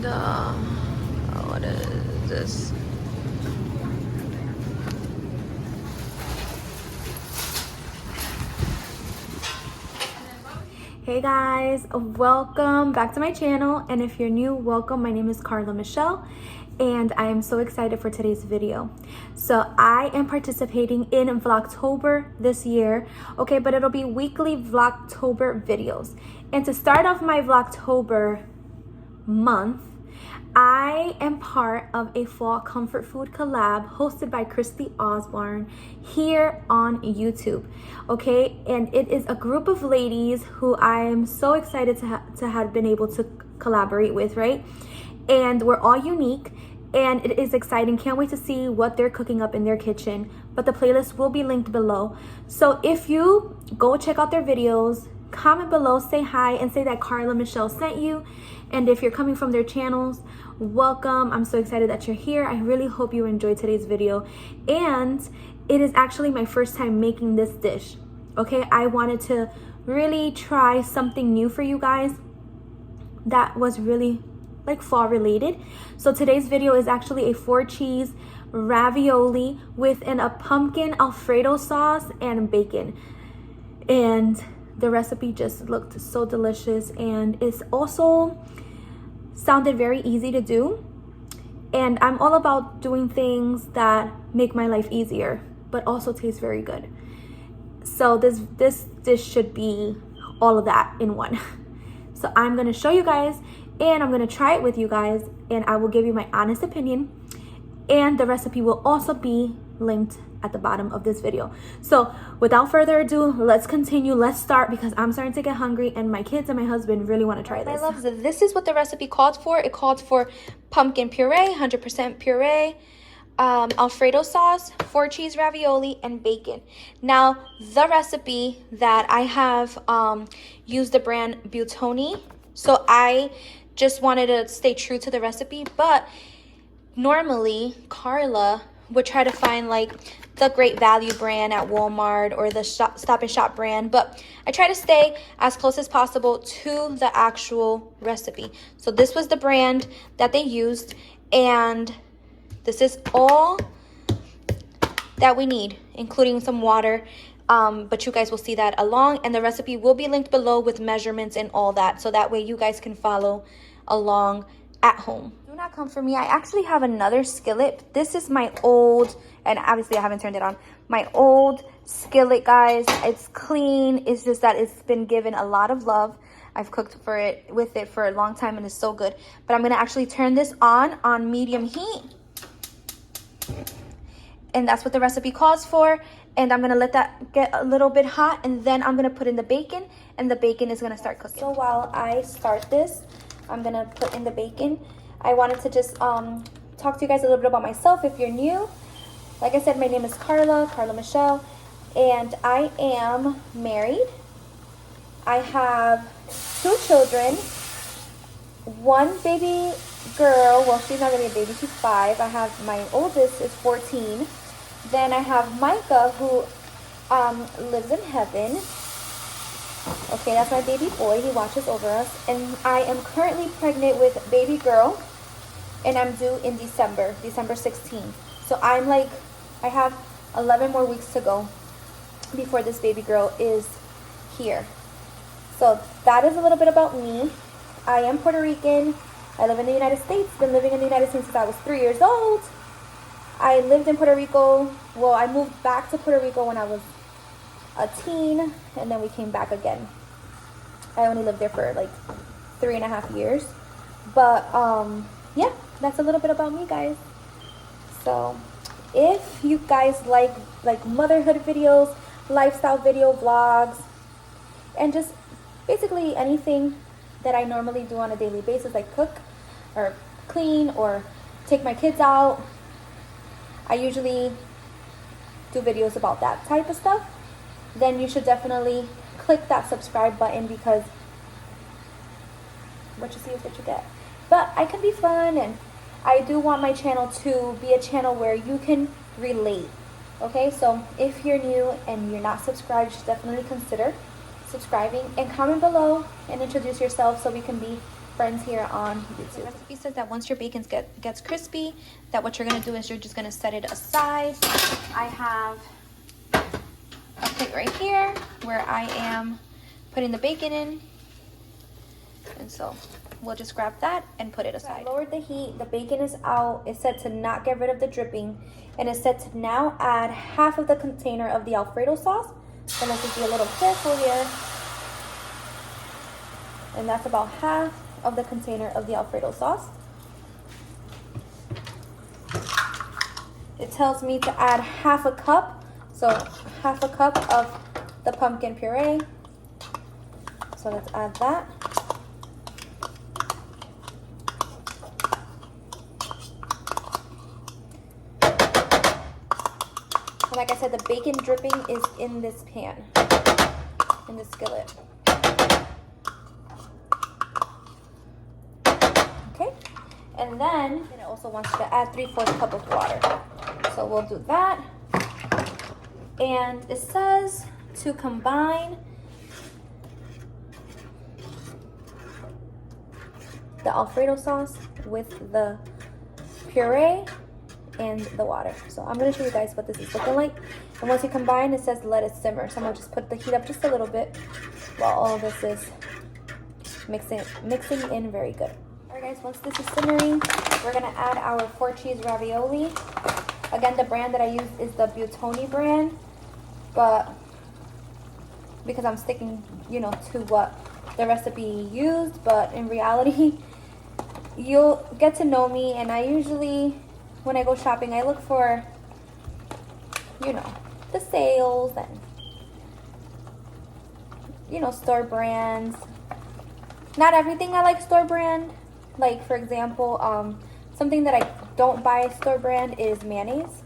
what is this? Hey guys, welcome back to my channel, and if you're new, welcome. My name is Carla Michelle and I am so excited for today's video. So I am participating in Vlogtober this year, okay, but it'll be weekly Vlogtober videos. And to start off my Vlogtober month, I am part of a fall comfort food collab hosted by Christy Osborne here on YouTube, okay? And it is a group of ladies who I am so excited to have been able to collaborate with, right? And we're all unique and it is exciting. Can't wait to see what they're cooking up in their kitchen, but the playlist will be linked below. So if you go check out their videos, comment below, say hi, and say that Carla Michelle sent you. And if you're coming from their channels, welcome. I'm so excited that you're here. I really hope you enjoyed today's video. And it is actually my first time making this dish, okay? I wanted to really try something new for you guys that was really like fall related. So today's video is actually a 4-cheese ravioli with a pumpkin Alfredo sauce and bacon. And the recipe just looked so delicious, and it's also sounded very easy to do. And I'm all about doing things that make my life easier but also taste very good. So this dish should be all of that in one. So I'm going to show you guys, and I'm going to try it with you guys, and I will give you my honest opinion, and the recipe will also be linked at the bottom of this video. So without further ado, let's continue. Let's start, because I'm starting to get hungry and my kids and my husband really want to try this. My loves, this is what the recipe called for. It called for pumpkin puree, 100% puree, Alfredo sauce, 4-cheese ravioli, and bacon. Now the recipe that I have used the brand Buitoni, so I just wanted to stay true to the recipe. But normally Carla would try to find like the Great Value brand at Walmart or the Stop and Shop brand, but I try to stay as close as possible to the actual recipe. So this was the brand that they used, and this is all that we need, including some water, but you guys will see that along, and the recipe will be linked below with measurements and all that, so that way you guys can follow along at home. Do not come for me. I actually have another skillet. This is my old, and obviously I haven't turned it on, my old skillet, guys. It's clean. It's just that it's been given a lot of love. I've cooked with it for a long time, and it's so good. But I'm going to actually turn this on medium heat, and that's what the recipe calls for. And I'm going to let that get a little bit hot, and then I'm going to put in the bacon, and the bacon is going to start cooking. So while I start this, I'm going to put in the bacon. I wanted to just talk to you guys a little bit about myself if you're new. Like I said, my name is Carla Michelle, and I am married. I have 2 children, 1 baby girl. Well, she's not really a baby, she's 5. I have my oldest is 14. Then I have Micah, who lives in heaven. Okay, that's my baby boy. He watches over us. And I am currently pregnant with baby girl, and I'm due in December 16th. So I'm like, I have 11 more weeks to go before this baby girl is here. So that is a little bit about me. I am Puerto Rican. I live in the United States. Been living in the United States since I was 3 years old. I lived in Puerto Rico. Well, I moved back to Puerto Rico when I was a teen, and then we came back again. I only lived there for like 3.5 years. But yeah, that's a little bit about me, guys. So if you guys like motherhood videos, lifestyle video vlogs, and just basically anything that I normally do on a daily basis, like cook or clean or take my kids out, I usually do videos about that type of stuff, then you should definitely click that subscribe button, because what you see is what you get. But I can be fun, and I do want my channel to be a channel where you can relate. Okay, so if you're new and you're not subscribed, you should definitely consider subscribing, and comment below and introduce yourself so we can be friends here on YouTube. The recipe says that once your bacon gets crispy, that what you're gonna do is you're just gonna set it aside. I have a plate right here where I am putting the bacon in, and so we'll just grab that and put it aside. I lowered the heat, the bacon is out. It's set to not get rid of the dripping, and it's set to now add half of the container of the Alfredo sauce. So let's just be a little careful here. And that's about half of the container of the Alfredo sauce. It tells me to add half a cup, so half a cup of the pumpkin puree. So let's add that. And like I said, the bacon dripping is in this pan, in the skillet. Okay, and then it also wants to add 3/4 cup of water. So we'll do that. And it says to combine the Alfredo sauce with the puree and the water. So I'm going to show you guys what this is looking like. And once you combine, it says let it simmer. So I'm going to just put the heat up just a little bit while all this is mixing in very good. Alright guys, once this is simmering, we're going to add our 4-cheese ravioli. Again, the brand that I use is the Buitoni brand, but because I'm sticking, you know, to what the recipe used, but in reality, you'll get to know me, and I usually, when I go shopping, I look for, you know, the sales and, you know, store brands. Not everything I like store brand. Like, for example, something that I don't buy store brand is mayonnaise.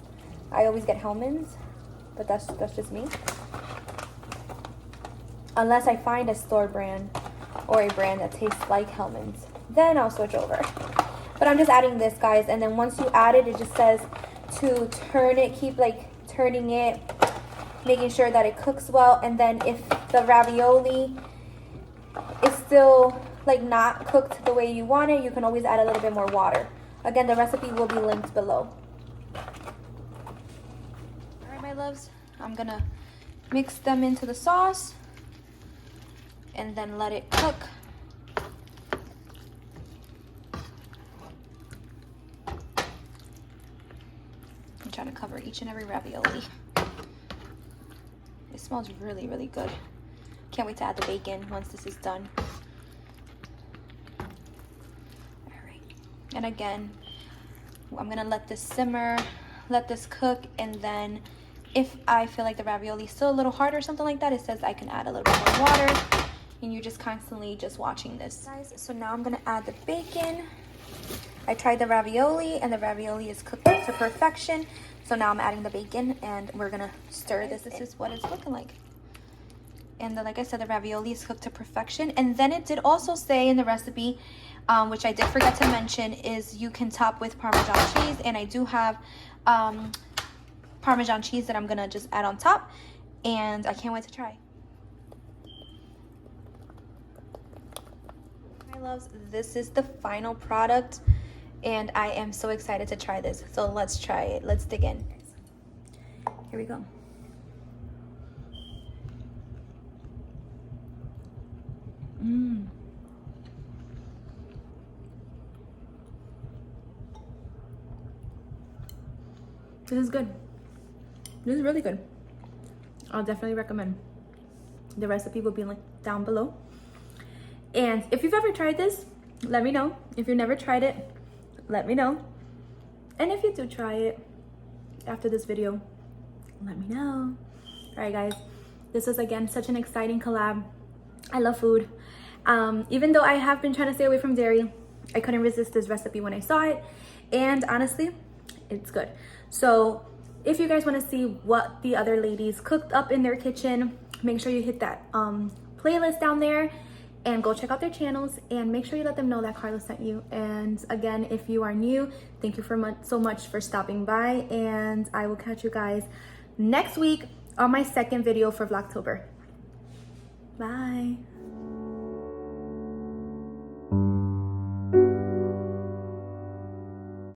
I always get Hellmann's, but that's just me. Unless I find a store brand or a brand that tastes like Hellmann's, then I'll switch over. But I'm just adding this, guys, and then once you add it, it just says to turn it, keep like turning it, making sure that it cooks well. And then if the ravioli is still like not cooked the way you want it, you can always add a little bit more water. Again, the recipe will be linked below. All right, my loves, I'm gonna mix them into the sauce and then let it cook. I'm trying to cover each and every ravioli. It smells really, really good. Can't wait to add the bacon once this is done. All right. And again, I'm gonna let this simmer, let this cook, and then if I feel like the ravioli is still a little hard or something like that, it says I can add a little bit more water, and you're just constantly just watching this. Guys, so now I'm gonna add the bacon. I tried the ravioli, and the ravioli is cooked to perfection. So now I'm adding the bacon, and we're gonna stir this. This is what it's looking like. And like I said, the ravioli is cooked to perfection. And then it did also say in the recipe, which I did forget to mention, is you can top with Parmesan cheese. And I do have Parmesan cheese that I'm gonna just add on top. And I can't wait to try. My loves, this is the final product. And I am so excited to try this. So let's try it. Let's dig in. Here we go. This is good. This is really good. I'll definitely recommend. The recipe will be linked down below. And if you've ever tried this, let me know. If you've never tried it, let me know. And if you do try it after this video, let me know. All right, guys, this was again such an exciting collab. I love food. Even though I have been trying to stay away from dairy, I couldn't resist this recipe when I saw it, and honestly, it's good. So if you guys want to see what the other ladies cooked up in their kitchen, make sure you hit that playlist down there and go check out their channels, and make sure you let them know that Carla sent you. And again, if you are new, thank you so much for stopping by, and I will catch you guys next week on my second video for Vlogtober. Bye.